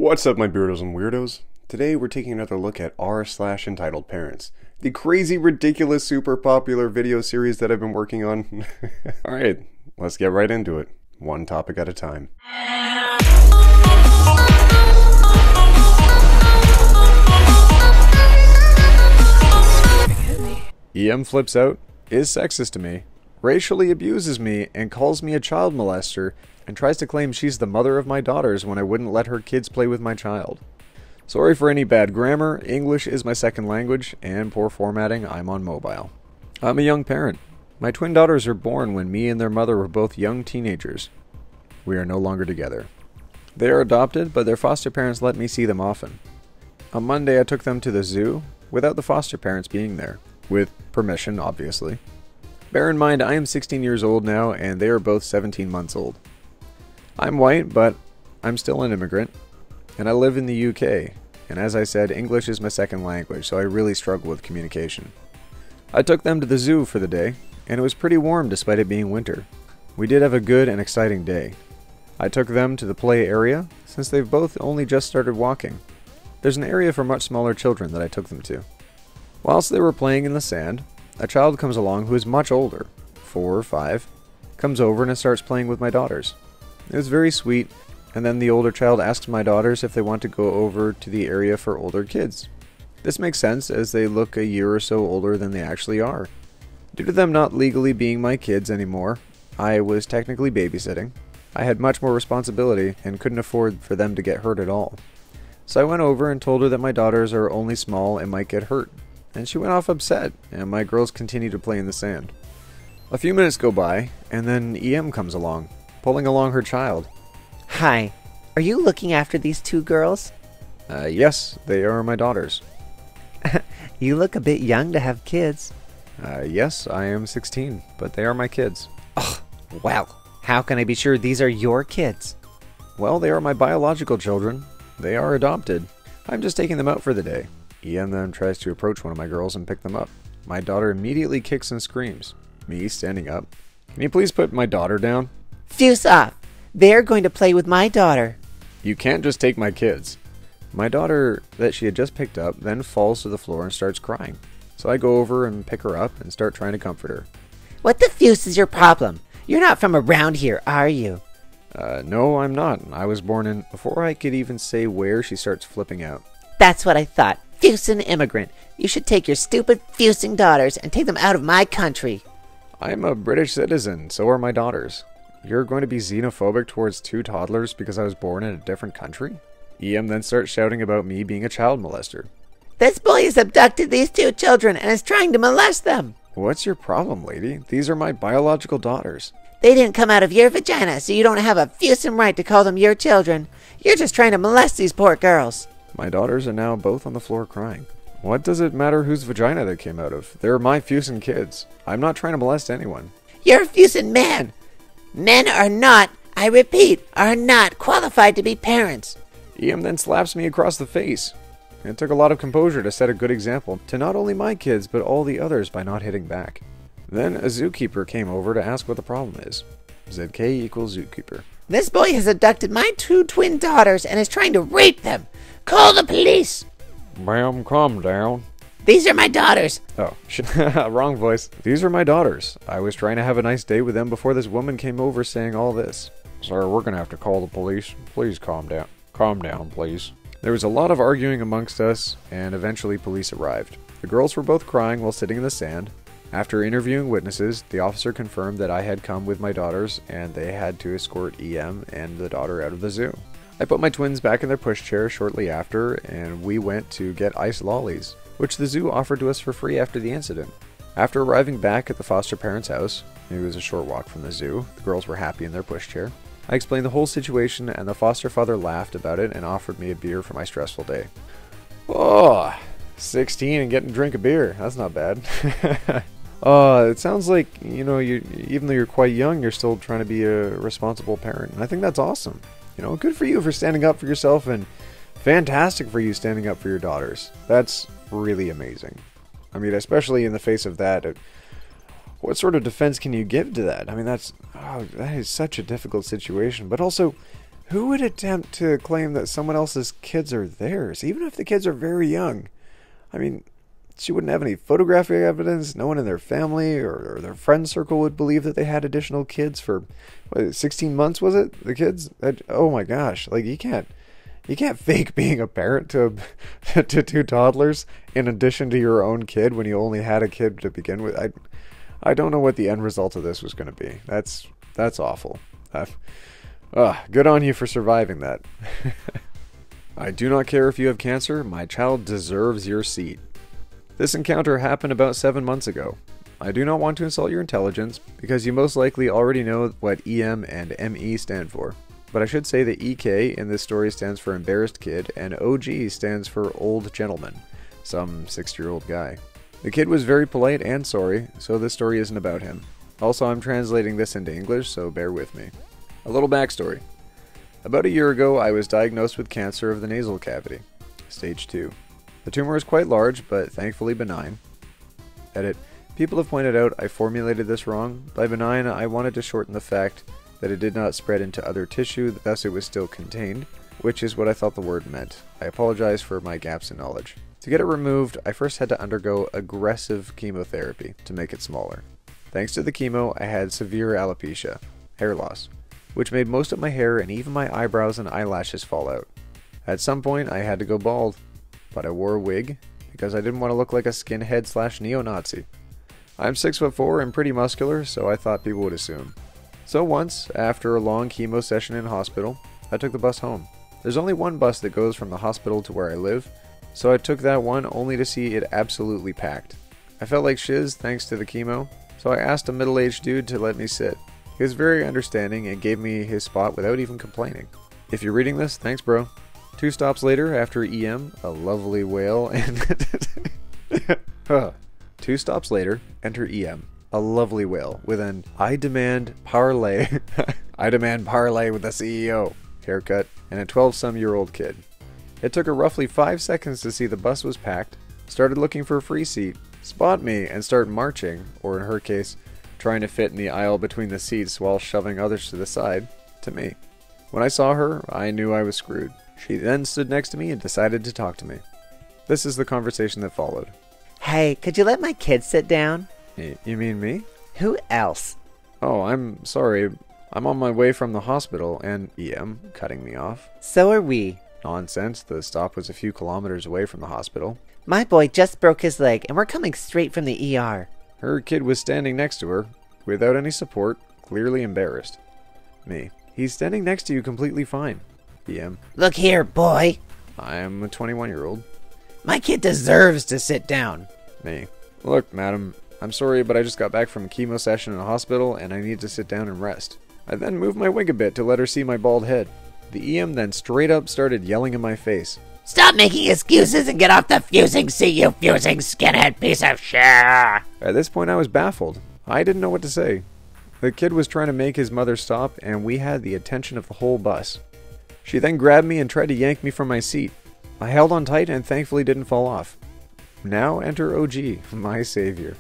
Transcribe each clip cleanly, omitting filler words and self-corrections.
What's up, my Beardos and Weirdos? Today we're taking another look at r/entitled parents, the crazy, ridiculous, super popular video series that I've been working on. Alright, let's get right into it, one topic at a time. EM flips out, is sexist to me, racially abuses me, and calls me a child molester, and tries to claim she's the mother of my daughters when I wouldn't let her kids play with my child. Sorry for any bad grammar, English is my second language, and poor formatting, I'm on mobile. I'm a young parent. My twin daughters were born when me and their mother were both young teenagers. We are no longer together. They are adopted, but their foster parents let me see them often. On Monday I took them to the zoo, without the foster parents being there. With permission, obviously. Bear in mind, I am 16 years old now, and they are both 17 months old. I'm white, but I'm still an immigrant, and I live in the UK, and as I said, English is my second language, so I really struggle with communication. I took them to the zoo for the day, and it was pretty warm despite it being winter. We did have a good and exciting day. I took them to the play area, since they've both only just started walking. There's an area for much smaller children that I took them to. Whilst they were playing in the sand, a child comes along who is much older, 4 or 5, comes over and starts playing with my daughters. It was very sweet, and then the older child asks my daughters if they want to go over to the area for older kids. This makes sense as they look a year or so older than they actually are. Due to them not legally being my kids anymore, I was technically babysitting. I had much more responsibility and couldn't afford for them to get hurt at all. So I went over and told her that my daughters are only small and might get hurt, and she went off upset, and my girls continued to play in the sand. A few minutes go by, and then EM comes along, pulling along her child. Hi, are you looking after these two girls? Yes, they are my daughters. You look a bit young to have kids. Yes, I am 16, but they are my kids. Oh, well, how can I be sure these are your kids? Well, they are my biological children. They are adopted. I'm just taking them out for the day. EM then tries to approach one of my girls and pick them up. My daughter immediately kicks and screams. Me standing up. Can you please put my daughter down? Fuse off! They're going to play with my daughter. You can't just take my kids. My daughter, that she had just picked up, then falls to the floor and starts crying. So I go over and pick her up and start trying to comfort her. What the fuse is your problem? You're not from around here, are you? No, I'm not. I was born in... Before I could even say where, she starts flipping out. That's what I thought. Fusing immigrant. You should take your stupid fusing daughters and take them out of my country. I'm a British citizen, so are my daughters. You're going to be xenophobic towards two toddlers because I was born in a different country? EM then starts shouting about me being a child molester. This boy has abducted these two children and is trying to molest them. What's your problem, lady? These are my biological daughters. They didn't come out of your vagina, so you don't have a fusing right to call them your children. You're just trying to molest these poor girls. My daughters are now both on the floor crying. What does it matter whose vagina they came out of? They're my fusing kids. I'm not trying to molest anyone. You're a fusing man. Men are not, I repeat, are not qualified to be parents. EM then slaps me across the face. It took a lot of composure to set a good example to not only my kids, but all the others by not hitting back. Then a zookeeper came over to ask what the problem is. ZK equals zookeeper. This boy has abducted my two twin daughters and is trying to rape them. Call the police. Ma'am, calm down. These are my daughters. Oh, wrong voice. These are my daughters. I was trying to have a nice day with them before this woman came over saying all this. Sir, we're going to have to call the police. Please calm down. Calm down, please. There was a lot of arguing amongst us, and eventually police arrived. The girls were both crying while sitting in the sand. After interviewing witnesses, the officer confirmed that I had come with my daughters, and they had to escort EM and the daughter out of the zoo. I put my twins back in their pushchair shortly after, and we went to get ice lollies, which the zoo offered to us for free after the incident. After arriving back at the foster parents' house, it was a short walk from the zoo, the girls were happy in their pushchair. I explained the whole situation, and the foster father laughed about it and offered me a beer for my stressful day. Oh, 16 and getting a drink of beer, that's not bad. It sounds like, even though you're quite young, you're still trying to be a responsible parent, and I think that's awesome. Good for you for standing up for yourself, and fantastic for you standing up for your daughters. That's really amazing. I mean, especially in the face of that, what sort of defense can you give to that? I mean, that is such a difficult situation, but also, Who would attempt to claim that someone else's kids are theirs, even if the kids are very young? I mean, she wouldn't have any photographic evidence. No one in their family or their friend circle would believe that they had additional kids for, 16 months, was it? The kids? Oh my gosh. Like, you can't fake being a parent to to two toddlers in addition to your own kid when you only had a kid to begin with. I don't know what the end result of this was going to be. That's awful. Good on you for surviving that. I do not care if you have cancer. My child deserves your seat. This encounter happened about 7 months ago. I do not want to insult your intelligence, because you most likely already know what EM and ME stand for. But I should say that EK in this story stands for embarrassed kid, and OG stands for old gentleman, some 60-year-old guy. The kid was very polite and sorry, so this story isn't about him. Also, I'm translating this into English, so bear with me. A little backstory. About a year ago, I was diagnosed with cancer of the nasal cavity, stage 2. The tumor is quite large, but thankfully benign. Edit. People have pointed out I formulated this wrong. By benign, I wanted to shorten the fact that it did not spread into other tissue, thus it was still contained, which is what I thought the word meant. I apologize for my gaps in knowledge. To get it removed, I first had to undergo aggressive chemotherapy to make it smaller. Thanks to the chemo, I had severe alopecia, hair loss, which made most of my hair and even my eyebrows and eyelashes fall out. At some point, I had to go bald, but I wore a wig because I didn't want to look like a skinhead / neo-Nazi. I'm 6'4" and pretty muscular, so I thought people would assume. So once, after a long chemo session in hospital, I took the bus home. There's only one bus that goes from the hospital to where I live, so I took that one only to see it absolutely packed. I felt like shiz thanks to the chemo, so I asked a middle-aged dude to let me sit. He was very understanding and gave me his spot without even complaining. If you're reading this, thanks bro. 2 stops later, after EM, a lovely whale, and 2 stops later, enter EM, a lovely whale with an I demand parlay with the CEO haircut and a 12-some-year-old kid. It took her roughly 5 seconds to see the bus was packed, started looking for a free seat, spot me, and start marching, or in her case, trying to fit in the aisle between the seats while shoving others to the side, to me. When I saw her, I knew I was screwed. She then stood next to me and decided to talk to me. This is the conversation that followed. Hey, could you let my kid sit down? You mean me? Who else? Oh, I'm sorry. I'm on my way from the hospital, and EM, cutting me off. So are we. Nonsense, the stop was a few kilometers away from the hospital. My boy just broke his leg, and we're coming straight from the ER. Her kid was standing next to her, without any support, clearly embarrassed. Me. He's standing next to you completely fine. EM. Look here, boy. I am a 21-year-old. My kid deserves to sit down. Me. Look, madam, I'm sorry, but I just got back from a chemo session in a hospital, and I need to sit down and rest. I then moved my wig a bit to let her see my bald head. The EM then straight up started yelling in my face. Stop making excuses and get off the fusing seat, you fusing skinhead piece of shit! At this point, I was baffled. I didn't know what to say. The kid was trying to make his mother stop, and we had the attention of the whole bus. She then grabbed me and tried to yank me from my seat. I held on tight and thankfully didn't fall off. Now enter OG, my savior.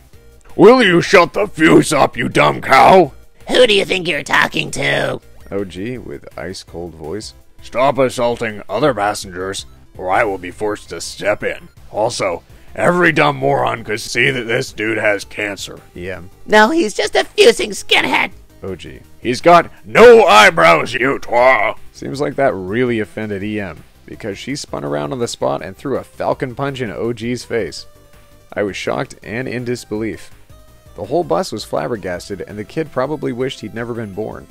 Will you shut the fuse up, you dumb cow? Who do you think you're talking to? OG with ice-cold voice. Stop assaulting other passengers, or I will be forced to step in. Also, every dumb moron could see that this dude has cancer. EM. No, he's just a fusing skinhead. OG. He's got no eyebrows, you twat. Seems like that really offended EM, because she spun around on the spot and threw a falcon punch in OG's face. I was shocked and in disbelief. The whole bus was flabbergasted, and the kid probably wished he'd never been born.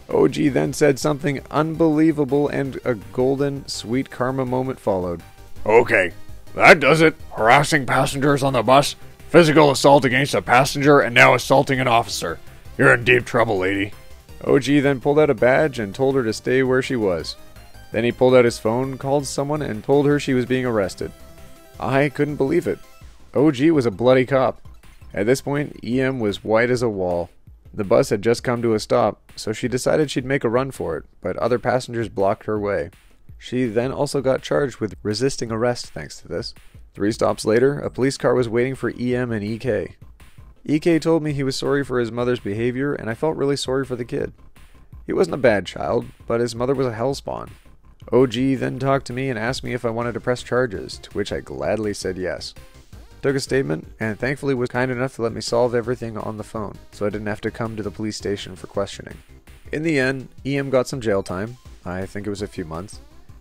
OG then said something unbelievable, and a golden, sweet karma moment followed. Okay, that does it. Harassing passengers on the bus, physical assault against a passenger, and now assaulting an officer. You're in deep trouble, lady. OG then pulled out a badge and told her to stay where she was. Then he pulled out his phone, called someone, and told her she was being arrested. I couldn't believe it. OG was a bloody cop. At this point, EM was white as a wall. The bus had just come to a stop, so she decided she'd make a run for it, but other passengers blocked her way. She then also got charged with resisting arrest thanks to this. 3 stops later, a police car was waiting for EM and EK. EK told me he was sorry for his mother's behavior, and I felt really sorry for the kid. He wasn't a bad child, but his mother was a hellspawn. OG then talked to me and asked me if I wanted to press charges, to which I gladly said yes. Took a statement, and thankfully was kind enough to let me solve everything on the phone, so I didn't have to come to the police station for questioning. In the end, EM got some jail time, I think it was a few months,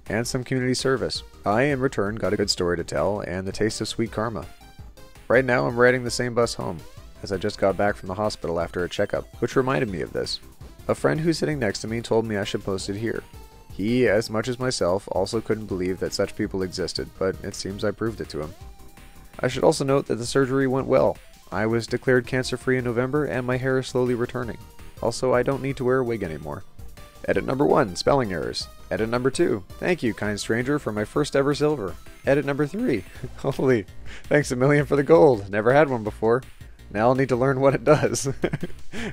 and some community service. I, in return, got a good story to tell, and the taste of sweet karma. Right now, I'm riding the same bus home, as I just got back from the hospital after a checkup, which reminded me of this. A friend who's sitting next to me told me I should post it here. He, as much as myself, also couldn't believe that such people existed, but it seems I proved it to him. I should also note that the surgery went well. I was declared cancer-free in November, and my hair is slowly returning. Also, I don't need to wear a wig anymore. Edit number 1, spelling errors. Edit number 2, thank you, kind stranger, for my first ever silver. Edit number 3, holy, thanks a million for the gold. Never had one before. Now I'll need to learn what it does.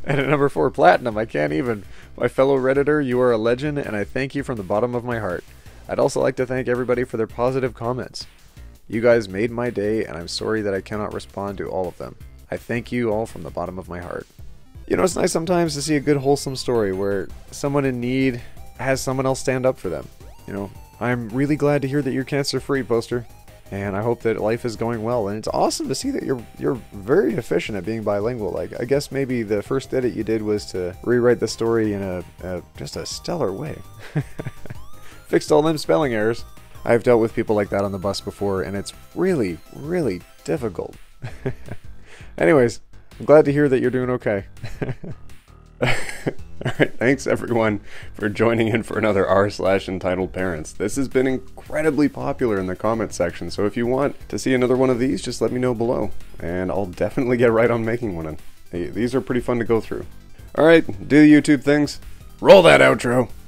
Edit number 4, platinum, I can't even. My fellow Redditor, you are a legend, and I thank you from the bottom of my heart. I'd also like to thank everybody for their positive comments. You guys made my day, and I'm sorry that I cannot respond to all of them. I thank you all from the bottom of my heart. You know, it's nice sometimes to see a good wholesome story where someone in need has someone else stand up for them. You know, I'm really glad to hear that you're cancer-free, Poster. And I hope that life is going well. And it's awesome to see that you're very efficient at being bilingual. Like, I guess maybe the first edit you did was to rewrite the story in just a stellar way. Fixed all them spelling errors. I've dealt with people like that on the bus before, and it's really, really difficult. Anyways, I'm glad to hear that you're doing okay. Alright, thanks everyone for joining in for another r/entitled parents. This has been incredibly popular in the comment section, so if you want to see another one of these, just let me know below, and I'll definitely get right on making one. These are pretty fun to go through. Alright, do the YouTube things. Roll that outro.